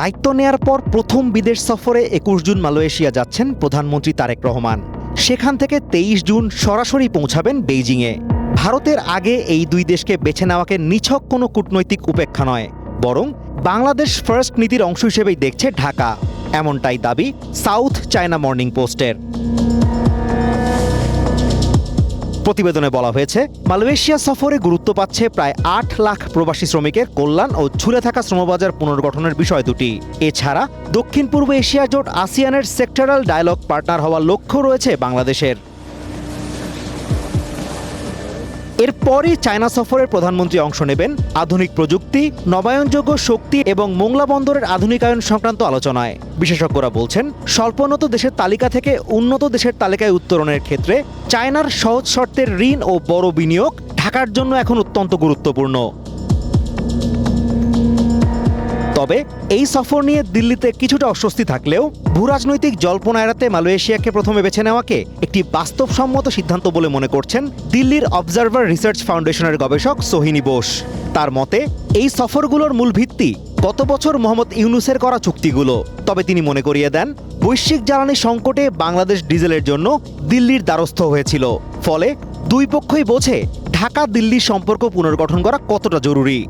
দায়িত্ব নেয়ার পর প্রথম বিদেশ সফরে ২১ জুন মালয়েশিয়া যাচ্ছেন প্রধানমন্ত্রী তারেক রহমান। সেখান থেকে ২৩ জুন সরাসরি পৌঁছাবেন বেইজিংয়ে। ভারতের আগে এই দুই দেশকে বেছে নেওয়াকে নিছক কোনো কূটনৈতিক উপেক্ষা নয়, বরং বাংলাদেশ ফার্স্ট নীতির অংশ হিসেবেই দেখছে ঢাকা। এমনটাই দাবি সাউথ চায়না মর্নিং পোস্টের। প্রতিবেদনে বলা হয়েছে, মালয়েশিয়া সফরে গুরুত্ব পাচ্ছে প্রায় ৮ লাখ প্রবাসী শ্রমিকের কল্যাণ ও ঝুলে থাকা শ্রমবাজার পুনর্গঠনের বিষয় দুটি। এছাড়া দক্ষিণ পূর্ব এশিয়া জোট আসিয়ানের সেক্টরাল ডায়ালগ পার্টনার হওয়ার লক্ষ্য রয়েছে বাংলাদেশের। এরপরই চায়না সফরের প্রধানমন্ত্রী অংশ নেবেন আধুনিক প্রযুক্তি, নবায়নযোগ্য শক্তি এবং মোংলা বন্দরের আধুনিকায়ন সংক্রান্ত আলোচনায়। বিশেষজ্ঞরা বলছেন, স্বল্পোন্নত দেশের তালিকা থেকে উন্নত দেশের তালিকায় উত্তরণের ক্ষেত্রে চায়নার সহজ শর্তের ঋণ ও বড় বিনিয়োগ ঢাকার জন্য এখন অত্যন্ত গুরুত্বপূর্ণ। তবে এই সফর নিয়ে দিল্লিতে কিছুটা অস্বস্তি থাকলেও ভূরাজনৈতিক জল্পনা এড়াতে মালয়েশিয়াকে প্রথমে বেছে নেওয়াকে একটি বাস্তবসম্মত সিদ্ধান্ত বলে মনে করছেন দিল্লির অবজারভার রিসার্চ ফাউন্ডেশনের গবেষক সোহিনী বোস। তার মতে, এই সফরগুলোর মূল ভিত্তি গত বছর মোহাম্মদ ইউনূসের করা চুক্তিগুলো। তবে তিনি মনে করিয়ে দেন, বৈশ্বিক জ্বালানি সংকটে বাংলাদেশ ডিজেলের জন্য দিল্লির দ্বারস্থ হয়েছিল। ফলে দুই পক্ষই বোঝে ঢাকা দিল্লির সম্পর্ক পুনর্গঠন করা কতটা জরুরি।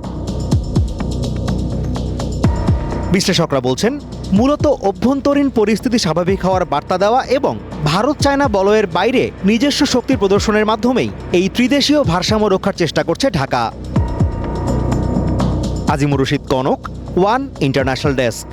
বিশ্লেষকরা বলছেন, মূলত অভ্যন্তরীণ পরিস্থিতি স্বাভাবিক হওয়ার বার্তা দেওয়া এবং ভারত চায়না বলয়ের বাইরে নিজস্ব শক্তির প্রদর্শনের মাধ্যমেই এই ত্রিদেশীয় ভারসাম্য রক্ষার চেষ্টা করছে Dhaka. Azimur Rashid Kanak, one international desk.